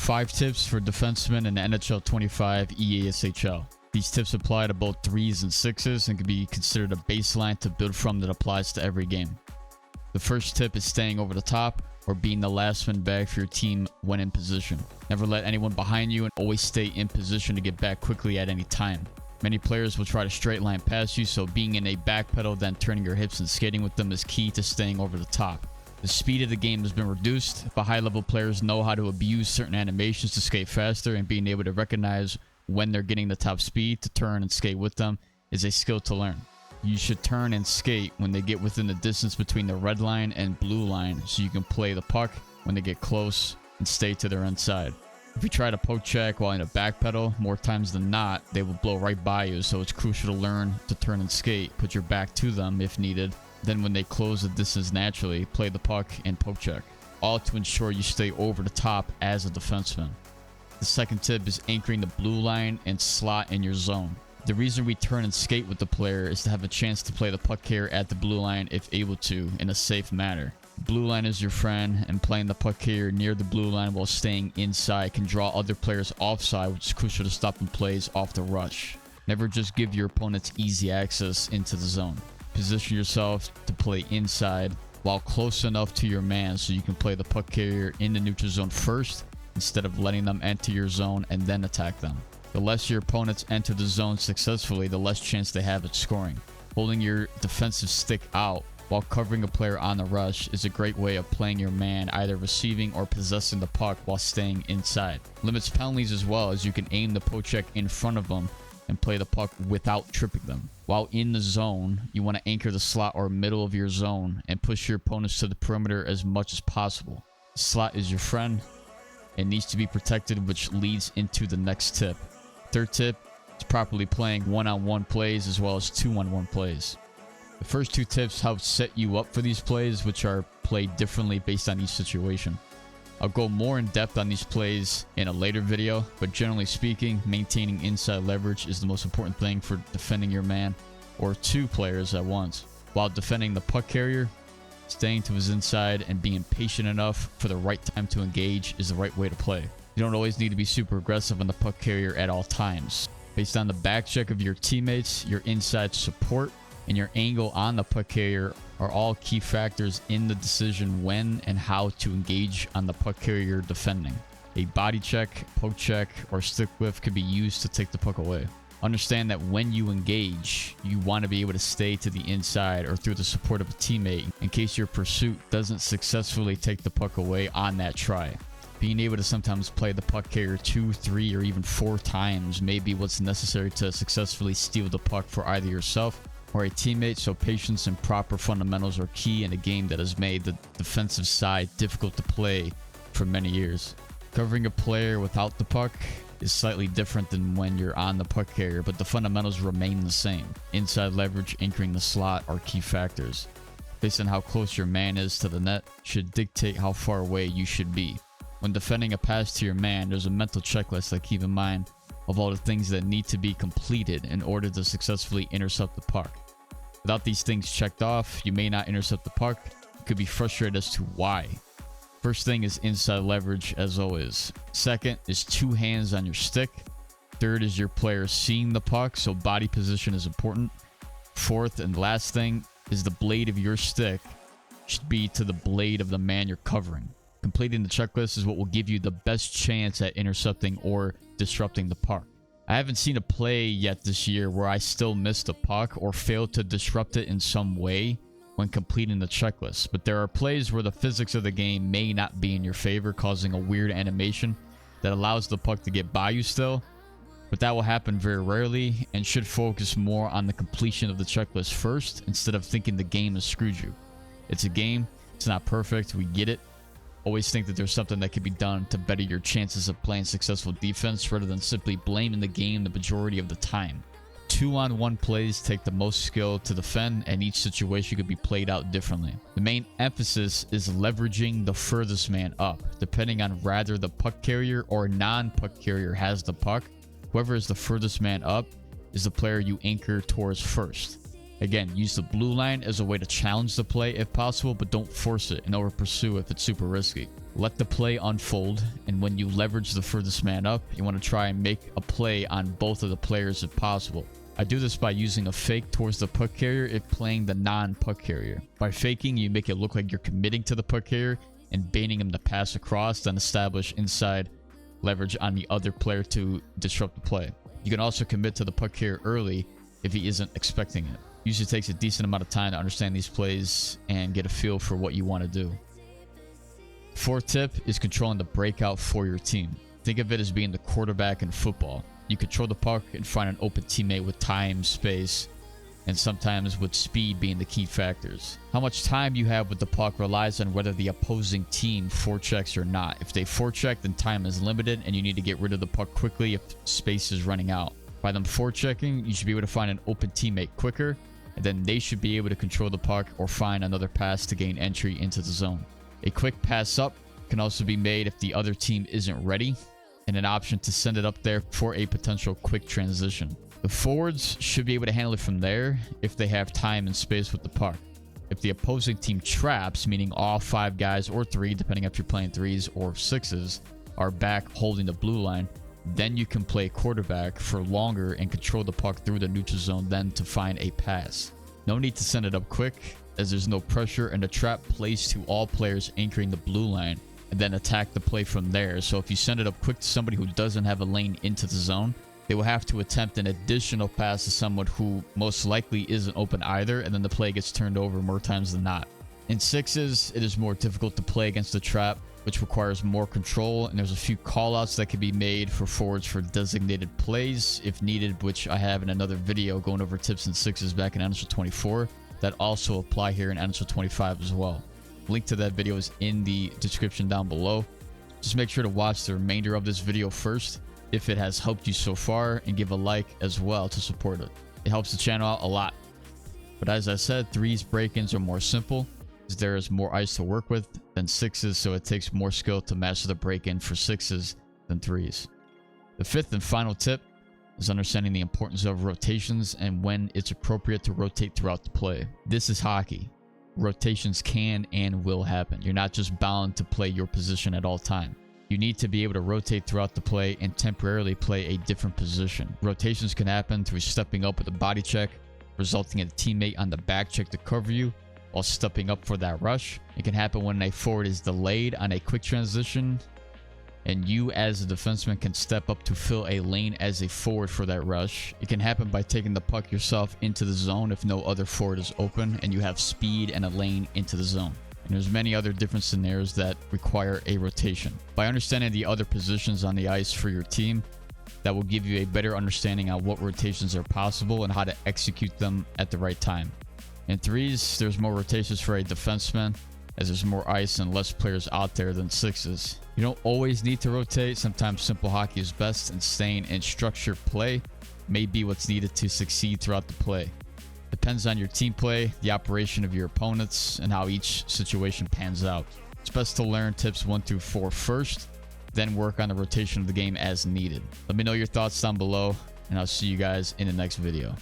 5 tips for defensemen in NHL 25 EASHL. These tips apply to both 3s and 6s and can be considered a baseline to build from that applies to every game. The first tip is staying over the top or being the last man back for your team when in position. Never let anyone behind you and always stay in position to get back quickly at any time. Many players will try to straight line past you, so being in a back pedal then turning your hips and skating with them is key to staying over the top. The speed of the game has been reduced, but high level players know how to abuse certain animations to skate faster, and being able to recognize when they're getting the top speed to turn and skate with them is a skill to learn. You should turn and skate when they get within the distance between the red line and blue line, so you can play the puck when they get close and stay to their inside. If you try to poke check while in a back pedal, more times than not, they will blow right by you, so it's crucial to learn to turn and skate, put your back to them if needed. Then when they close the distance naturally, play the puck and poke check, all to ensure you stay over the top as a defenseman. The second tip is anchoring the blue line and slot in your zone. The reason we turn and skate with the player is to have a chance to play the puck carrier at the blue line if able to, in a safe manner. Blue line is your friend, and playing the puck carrier near the blue line while staying inside can draw other players offside, which is crucial to stopping plays off the rush. Never just give your opponents easy access into the zone. Position yourself to play inside while close enough to your man so you can play the puck carrier in the neutral zone first instead of letting them enter your zone and then attack them. The less your opponents enter the zone successfully, the less chance they have at scoring. Holding your defensive stick out while covering a player on the rush is a great way of playing your man, either receiving or possessing the puck while staying inside. Limits penalties as well, as you can aim the poke check in front of them and play the puck without tripping them. While in the zone, you want to anchor the slot or middle of your zone and push your opponents to the perimeter as much as possible. The slot is your friend and needs to be protected, which leads into the next tip. Third tip is properly playing one-on-one plays as well as two-on-one plays. The first 2 tips help set you up for these plays, which are played differently based on each situation. I'll go more in depth on these plays in a later video, but generally speaking, maintaining inside leverage is the most important thing for defending your man or 2 players at once. While defending the puck carrier, staying to his inside and being patient enough for the right time to engage is the right way to play. You don't always need to be super aggressive on the puck carrier at all times. Based on the back check of your teammates, your inside support, and your angle on the puck carrier are all key factors in the decision when and how to engage on the puck carrier defending. A body check, poke check, or stick whiff could be used to take the puck away. Understand that when you engage, you want to be able to stay to the inside or through the support of a teammate in case your pursuit doesn't successfully take the puck away on that try. Being able to sometimes play the puck carrier 2, 3, or even 4 times may be what's necessary to successfully steal the puck for either yourself or a teammate, so patience and proper fundamentals are key in a game that has made the defensive side difficult to play for many years. Covering a player without the puck is slightly different than when you're on the puck carrier, but the fundamentals remain the same. Inside leverage, anchoring the slot are key factors. Based on how close your man is to the net should dictate how far away you should be. When defending a pass to your man, there's a mental checklist to keep in mind of all the things that need to be completed in order to successfully intercept the puck. Without these things checked off, you may not intercept the puck. You could be frustrated as to why. First thing is inside leverage, as always. Second is 2 hands on your stick. Third is your player seeing the puck, so body position is important. Fourth and last thing is the blade of your stick should be to the blade of the man you're covering. Completing the checklist is what will give you the best chance at intercepting or disrupting the puck. I haven't seen a play yet this year where I still missed a puck or failed to disrupt it in some way when completing the checklist, but there are plays where the physics of the game may not be in your favor, causing a weird animation that allows the puck to get by you still, but that will happen very rarely and should focus more on the completion of the checklist first instead of thinking the game has screwed you. It's a game, it's not perfect, we get it. Always think that there's something that could be done to better your chances of playing successful defense rather than simply blaming the game the majority of the time. 2-on-1 plays take the most skill to defend, and each situation could be played out differently. The main emphasis is leveraging the furthest man up, depending on rather the puck carrier or non-puck carrier has the puck. Whoever is the furthest man up is the player you anchor towards first. Again, use the blue line as a way to challenge the play if possible, but don't force it and over pursue if it's super risky. Let the play unfold, and when you leverage the furthest man up, you want to try and make a play on both of the players if possible. I do this by using a fake towards the puck carrier if playing the non-puck carrier. By faking, you make it look like you're committing to the puck carrier and baiting him to pass across, then establish inside leverage on the other player to disrupt the play. You can also commit to the puck carrier early if he isn't expecting it. Usually takes a decent amount of time to understand these plays and get a feel for what you want to do. Fourth tip is controlling the breakout for your team. Think of it as being the quarterback in football. You control the puck and find an open teammate with time, space, and sometimes with speed being the key factors. How much time you have with the puck relies on whether the opposing team forechecks or not. If they forecheck, then time is limited and you need to get rid of the puck quickly if space is running out. By them forechecking, you should be able to find an open teammate quicker, and then they should be able to control the puck or find another pass to gain entry into the zone. A quick pass up can also be made if the other team isn't ready, and an option to send it up there for a potential quick transition. The forwards should be able to handle it from there if they have time and space with the puck. If the opposing team traps, meaning all 5 guys or 3, depending if you're playing 3s or 6s, are back holding the blue line, then you can play quarterback for longer and control the puck through the neutral zone then to find a pass. No need to send it up quick, as there's no pressure, and the trap plays to all players anchoring the blue line and then attack the play from there. So if you send it up quick to somebody who doesn't have a lane into the zone, they will have to attempt an additional pass to someone who most likely isn't open either, and then the play gets turned over more times than not. In 6s, it is more difficult to play against the trap, which requires more control, and there's a few callouts that can be made for forwards for designated plays if needed, which I have in another video going over tips in 6s back in NHL 24 that also apply here in NHL 25 as well. Link to that video is in the description down below. Just make sure to watch the remainder of this video first if it has helped you so far, and give a like as well to support it. It helps the channel out a lot. But as I said, 3s break-ins are more simple, as there is more ice to work with than 6s, so it takes more skill to master the break-in for 6s than 3s. The fifth and final tip is understanding the importance of rotations and when it's appropriate to rotate throughout the play. This is hockey. Rotations can and will happen. You're not just bound to play your position at all time. You need to be able to rotate throughout the play and temporarily play a different position. Rotations can happen through stepping up with a body check, resulting in a teammate on the back check to cover you while stepping up for that rush. It can happen when a forward is delayed on a quick transition, and you as a defenseman can step up to fill a lane as a forward for that rush. It can happen by taking the puck yourself into the zone if no other forward is open and you have speed and a lane into the zone. And there's many other different scenarios that require a rotation. By understanding the other positions on the ice for your team, that will give you a better understanding on what rotations are possible and how to execute them at the right time. In 3s, there's more rotations for a defenseman, as there's more ice and less players out there than 6s. You don't always need to rotate. Sometimes simple hockey is best, and staying in structured play may be what's needed to succeed throughout the play. Depends on your team play, the operation of your opponents, and how each situation pans out. It's best to learn tips 1 through 4 first, then work on the rotation of the game as needed. Let me know your thoughts down below, and I'll see you guys in the next video.